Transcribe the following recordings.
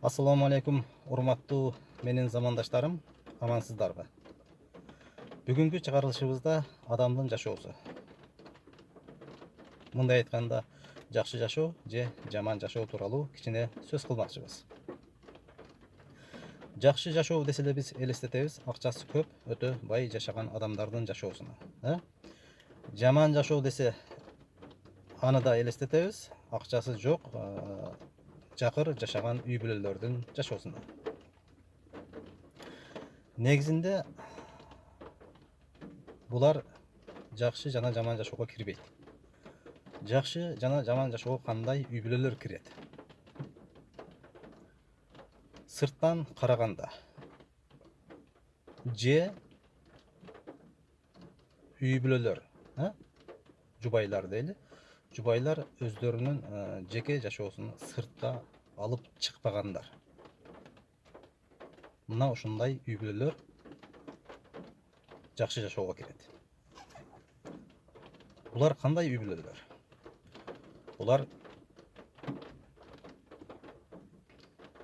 Assalamu alaikum, урматтуу менин замандаштарым, амансыздарбы? Бүгүнкү чыгарылышыбызда адамдын жашоосу. Мындай айтканда, жакшы жашоо же жаман жашоо тууралуу кичине сөз кылмакчыбыз. Жакшы жашоо десе эле биз элестетебиз акчасы көп, өтө бай жашаган адамдардын жашоосуна. Жаман жашоо десе аны да элестетебиз, акчасы жок, жакыр жашаган үй бүлөлөрдүн жашоосуна. Негизинде булар жакшы жана жаман жашоого кирбейт. Жакшы жана жаман жашоого кандай үй бүлөлөр кирет? Сырттан караганда же үй бүлөлөр, жубайлар дейли. Жубайлар өздөрүнүн жеке жашоосун сыртка алып чыкпагандар. Мына ушундай үй бүлөлөр жакшы жашоого кирет. Булар кандай үй бүлөлөр? Булар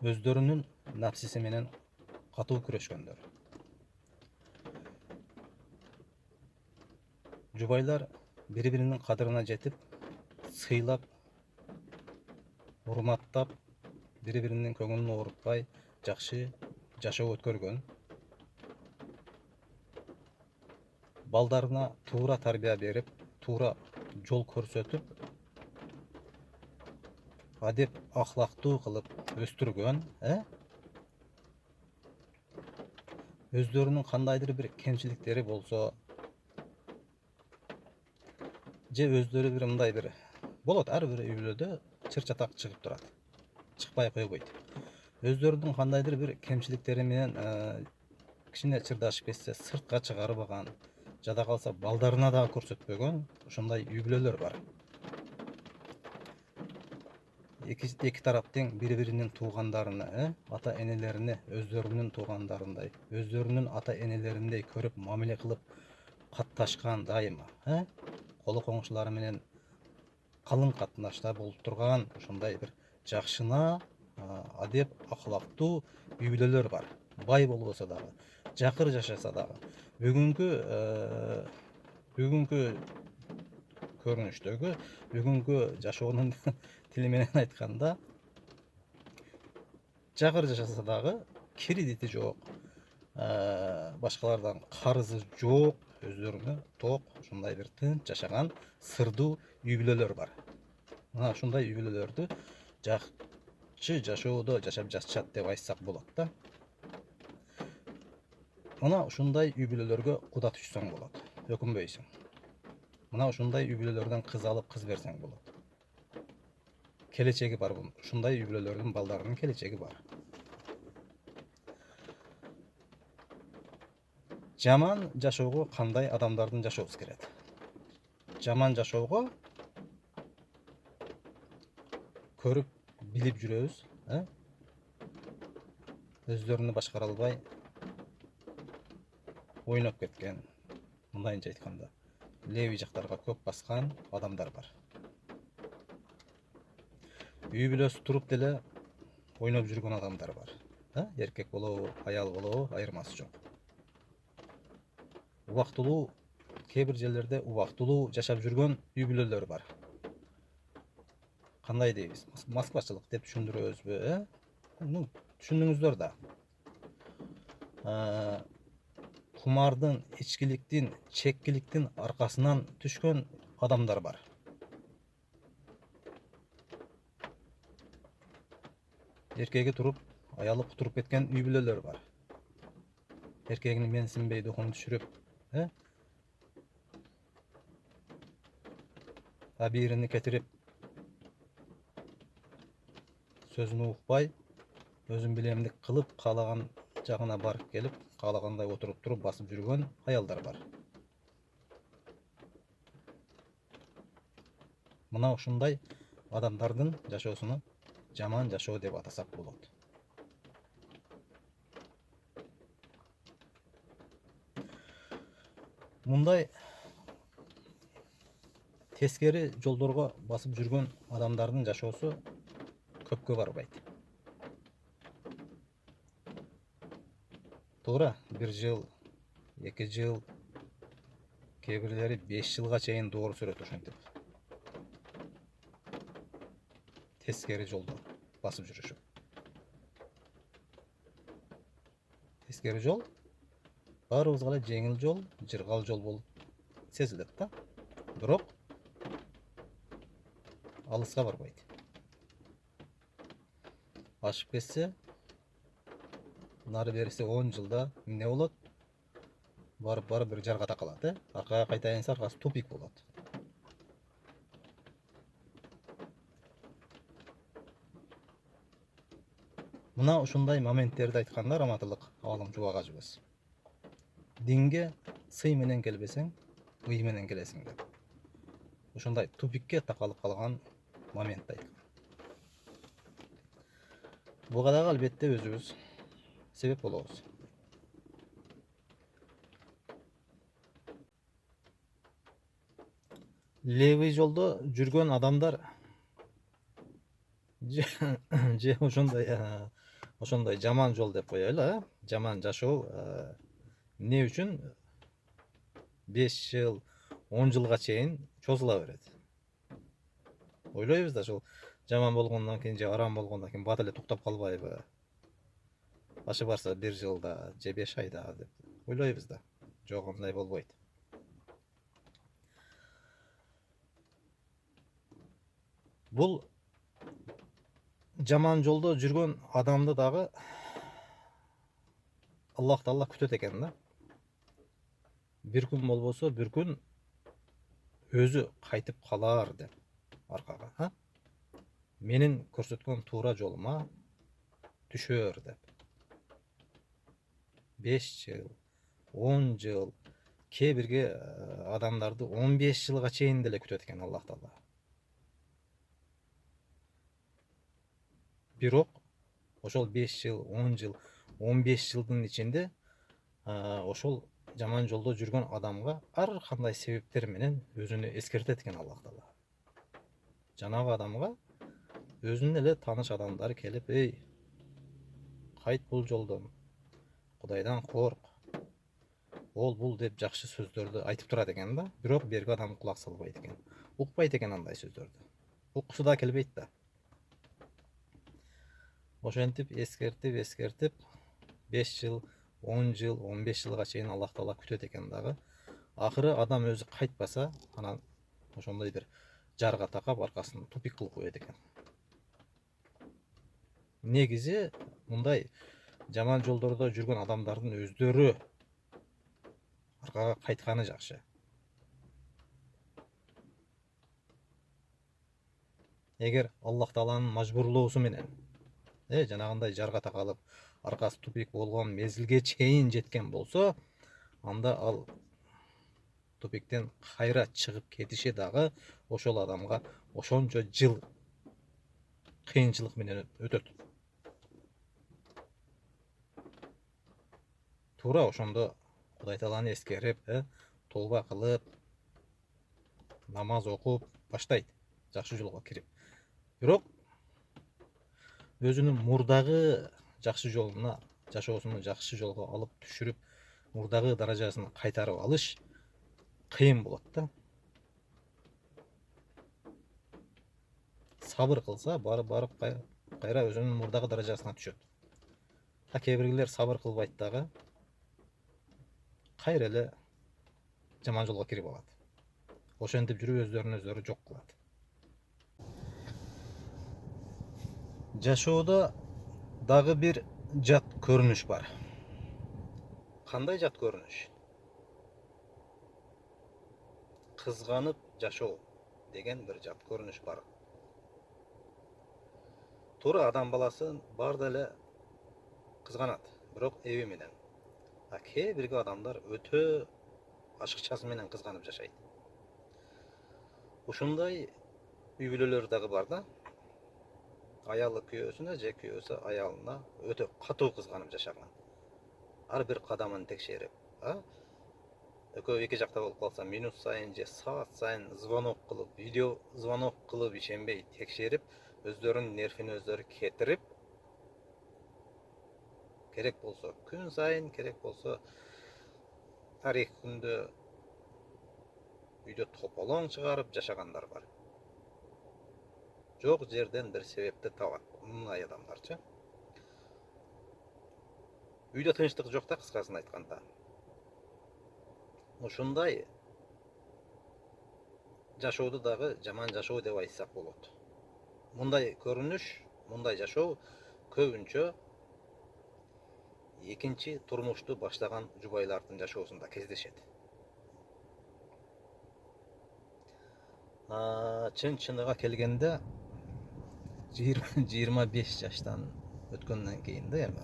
өздөрүнүн напсиси менен катуу күрөшкөндөр. Жубайлар бири-биринин кадырына жетип, сыйлап, урматтап, бири-биринин көңүлүн оорутпай, жакшы жашоо өткөргөн. Балдарына туура тарбия берип, туура жол көрсөтүп, адеп ахлактуу кылып өстүргөн, өздөрүнүн кандайдыр бир кемчиликтери болсо, же өздөрү бир мындай бир болот, ар бир үй бүлөдө чыр чатак чыгып турат, чыкпай койбойт. Өздөрүнүн кандайдыр бир кемчиликтери менен кичине чырдашып кетсе сыртка чыгарбаган, жада калса балдарына да көрсөтпөгөн ушундай үй бүлөлөр бар. Эки тарап тең бири-биринин туугандарына, ата энелерине өздөрүнүн туугандарындай, өздөрүнүн ата энелериндей көрүп мамиле кылып катташкан дайыма, коло коңшулары менен калың катнашта болуп турган ушундай бир жакшына, адеп ахлактуу үй бүлөлөр бар. Бай болбосо дагы, жакыр жашаса дагы, бүгүнкү көрүнүштөгү, бүгүнкү жашоонун тили менен айтканда, жакыр жашаса дагы кредити жок, башкалардан карызы жок, өздөрүнө ток, ушундай бир тынч жашаган сырдуу үй бүлөлөр бар. Мына ушундай үй бүлөлөрдү жакшы жашоодо жашап жатышат деп айтсак болот да. Мына ушундай үй бүлөлөргө куда түшсөң болот, өкүнбөйсүң. Мына ушундай үй бүлөлөрдөн кыз алып, кыз берсең болот. Келечеги бар бул. Ушундай үй бүлөлөрдүн балдарынын келечеги бар. Жаман жашоого кандай адамдардын жашоосу кирет? Жаман жашоого көрүп, билип жүрөбүз, өздөрүнү башкара албай ойноп кеткен, мындайынча айтканда, леви жактарга көп баскан адамдар бар. Үй бүлөсү туруп деле ойноп жүргөн адамдар бар. Эркек болобу, аял болобу, айырмасы жок. Убактылуу, кээ бир жерлерде убактылуу жашап жүргөн үй бүлөлөр бар. Кандай дейбиз? Москвачылык деп түшүндүрөбүзбү, түшүндүңүздөр да. Кумардын, ичкиликтин, чеккиликтин аркасынан түшкөн адамдар бар. Эркеги туруп, аялы кутуруп кеткен үй бүлөлөр бар. Эркегинин менсинбей духун түшүрүп, абийиrini кетирип, сөзүн укпай, өзүн билемдик кылып, каалаган жагына барып келип, каалагандай отуруп туруп басып жүргөн аялдар бар. Мына ушундай адамдардын жашоосуну жаман жашоо деп атасак болот. Мындай тескери жолдорго басып жүргөн адамдардын жашоосу көпкө барбайт. To'g'ri, 1 yil, 2 yil, keybirleri 5 yılga çeyin doğru süret ошентип. Teskeri jolda basıp жүрүшүп. Teskeri jol баарыбызга эле жеңил жол, жыргал жол болуп сезилет да. Бирок алыска барбайт. Ашып кетсе, нары берсе 10 жылда эмне болот? Барып бир жарга такалат, аркага кайтайынса аркасы тупик болот. Мына ушундай моменттерди айтканда раматылык алым жубак ажыбыз. Динге сый менен келбесең, ый менен келесиң деп. Ушундай тупикке такалып калган моментти айткан. Буга дагы албетте өзүбүз себеп болобуз. Левый жолдо жүргөн адамдар же ошондой жаман жол деп коелу, жаман жашоо эмне үчүн 5 жыл, 10 жылга чейин чозула берет. Ойлойбуз да ошол жаман болгондон кийин же арам болгондон кийин бат эле токтоп калбайбы? Башы барса 1 жылда же 5 айда деп ойлойбуз да. Жок, андай болбойт. Бул жаман жолдо жүргөн адамды дагы Аллах Таала күтөт экен да. Bir күн болбосо bir күн өзү кайтып калар деп аркага, менин көрсөткөн туура жолума түшөр деп. 5 жыл, 10 жыл, кээ бирге адамдарды 15 жылга чейин деле күтөт экен Аллах Таала. Бирок ошол 5 жыл, 10 жыл, 15 жылдын ичинде ошол жаман жолдо жүргөн адамга ар кандай себептер менен өзүнү эскертет экен Аллах Таала. Жанагы адамга өзүнүн эле тааныш адамдары келип, эй, кайт бул жолдон, Кудайдан корк, ол бул деп жакшы сөздөрдү айтып турат экен да. Бирок берги адам кулак салбайт экен. Укпайт экен андай сөздөрдү. Уккусу да келбейт да. Ошентип эскертип 5 жыл, 10 жыл, 15 жылга чейин Аллах Таала күтөт экен дагы. Акыры адам өзү кайтпаса, анан ошондой бир жарга такап аркасын тупик кылып коет экен. Негизи мындай жаман жолдордо жүргөн адамдардын өздөрү аркага кайтканы жакшы. Эгер Аллах Тааланын мажбурлоосу менен жанагындай жарга такалып аркасы тупик болгон мезгилге чейин жеткен болсо, анда ал тупиктен кайра чыгып кетиши дагы ошол адамга ошончо жыл кыйынчылык менен өтөт. Туура ошондо Кудай Тааланы эскерип, толба кылып, намаз окуп баштайт, жакшы жолго кирип. Бирок өзүнүн мурдагы жакшы жолуна, жашоосуну жакшы жолго алып түшүрүп, мурдагы даражасын кайтарып алыш кыйын болот да. Сабыр кылса, барып кайра өзүнүн мурдагы даражасына түшөт. Кээ биргилер сабыр кылбайт дагы, кайра эле жаман жолго кирип алат. Ошентип жүрүп өздөрүн өздөрү жок кылат. Жашоодо дагы бир жат көрүнүш бар. Кандай жат көрүнүш? Кызганып жашоо деген бир жат көрүнүш бар. Туура адам баласы баары эле кызганат, бирок эби менен. Кээ бирги адамдар өтө ашыкчасы менен кызганып жашайт. Ушундай үй бүлөлөр дагы бар да. Аялы күйөөсүнө же күйөөсү аялына өтө катуу кызганып жашаган. Ар бир кадамын текшерип, экөө эки жакта болуп калса, минут сайын же саат сайын звонок кылып, видео звонок кылып ишенбей текшерип, өздөрүнүн нервин өздөрү кетирип, керек болсо күн сайын, керек болсо тарих күндө үйдө тополоң чыгарып жашагандар бар. Жок жерден bir себепти табат. Мындай адамдарчы. Үйдө тынчтык жок да, кыскасын айтканда. Ушундай жашоодо дагы жаман жашоо деп айтсак болот. Мындай көрүнүш, мындай жашоо көбүнчө экинчи турмушту баштаган жубайлардын жашоосунда кездешет. Чын-чыныга келгенде 25 жаштан өткөндөн кийин да эми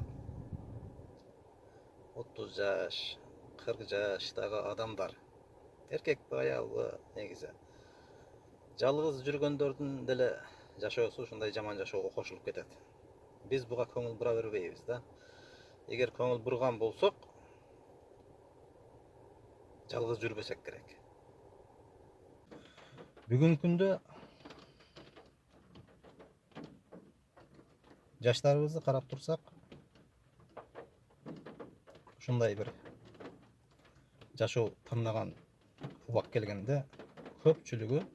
30 жаш, 40 жаштагы адамдар, эркекпи, аялбы, негизи жалгыз жүргөндөрдүн деле жашоосу ушундай жаман жашоого кошулуп кетет. Биз буга көңүл бура бербейбиз да. Эгер көңүл бурган болсок, жалгыз жүрбөсөк керек. Бүгүнкү күндө жаштарыбызды карап турсак, ушундай бир жашоо тандаган убак келгенде көпчүлүгү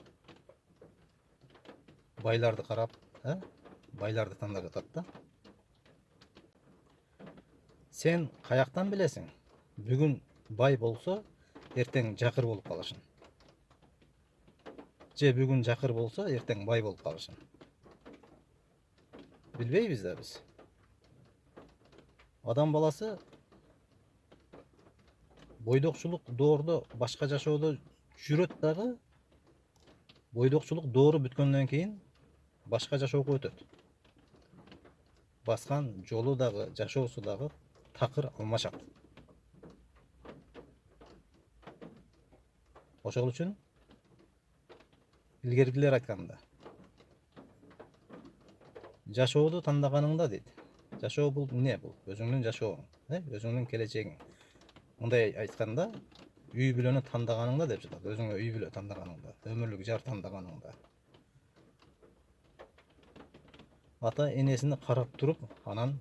байларды карап, байларды тандап жатат да. Сен каяктан билесиң? Бүгүн бай болсо, эртең жакыр болуп калышын. Же бүгүн жакыр болсо, эртең бай болуп калышын. Билбейбиз да биз. Адам баласы бойдокчулук доордо башка жашоодо жүрөт дагы, бойдокчулук доору бүткөндөн кийин башка жашоого өтөт. Баскан жолу дагы, жашоосу дагы такыр алмашат. Ошол үчүн илгеркилер айтканда, жашооду тандаганыңда дейт. Жашоо бул эмне бул? Өзүңдүн жашооң, өзүңдүн келечегиң. Мындай айтканда, үй бүлөнү тандаганыңда деп жатат. Өзүңө үй бүлө тандаганыңда, өмүрлүк жар тандаганыңда. Ата энесини карап туруп, анан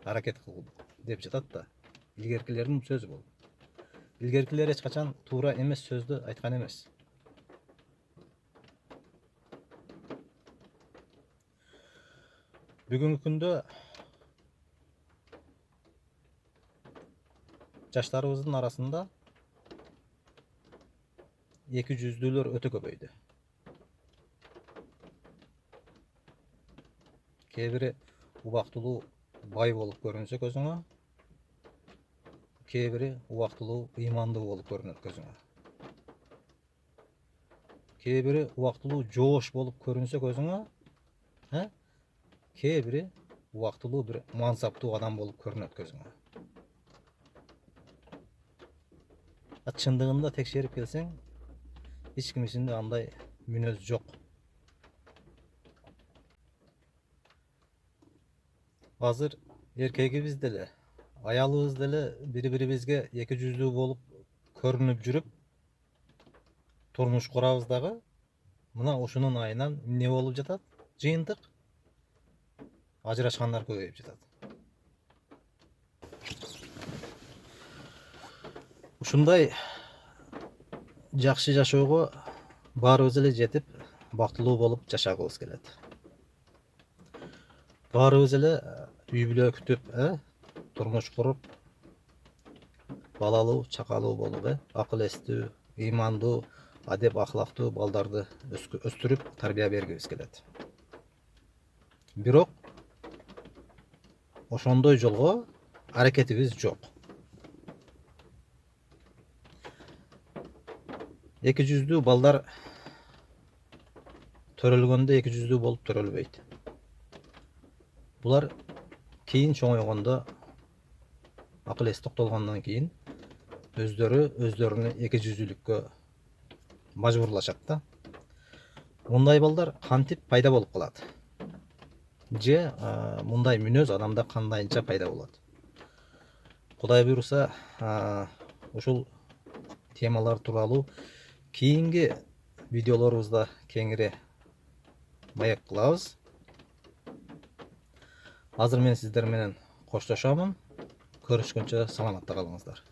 аракет кыл деп жатат да. Илгеркилердин сөзү бул. Илгеркилер эч качан туура эмес сөздү айткан эмес. Бүгүнкү күндө жаштарыбыздын арасында эки жүздүүлөр өтө көбөйдү. Кээ бири убактылуу бай болуп көрүнсө көзүңө, кээ бири убактылуу ыймандуу болуп көрүнөт көзүңө. Кээ бири убактылуу жоош болуп көрүнсө көзүңө, кээ бири убактылуу бир мансаптуу адам болуп көрүнөт көзүңө. Чындыгында текшерип келсең, эч кимисинде андай мүнөз жок. Азыр эркегибиз деле, аялыбыз деле бири-бирибизге эки жүздүү болуп көрүнүп жүрүп турмуш курабыз дагы. Мына ушунун айынан эмне болуп жатат? Жыйынтык ажырашкандар көбөйүп жатат. Ушундай жакшы жашоого баарыбыз эле жетип, бактылуу болуп жашагыбыз келет. Баарыбыз эле үй бүлө күтүп, турмуш куруп, балалуу, чакалуу болуп, акыл эстүү, ыймандуу, адеп ахлактуу балдарды өстүрүп, тарбия бергибиз келет. Бирок ошондой жолго аракетибиз жок. Эки жүздүү балдар төрөлгөндө эки жүздүү болуп төрөлбөйт. Булар кийин чоңойгондо, акыл эси токтолгондон кийин өздөрүнү эки жүздүүлүккө мажбурлашат да. Мындай балдар кантип пайда болуп калат? Же мындай мүнөз адамда кандайынча пайда болот? Кудай буйруса, ушул темалар тууралуу кийинки видеолорубузда кеңири маек кылабыз. Азыр мен сиздер менен коштошомун. Görüşкөнчө саламатта калыңыздар.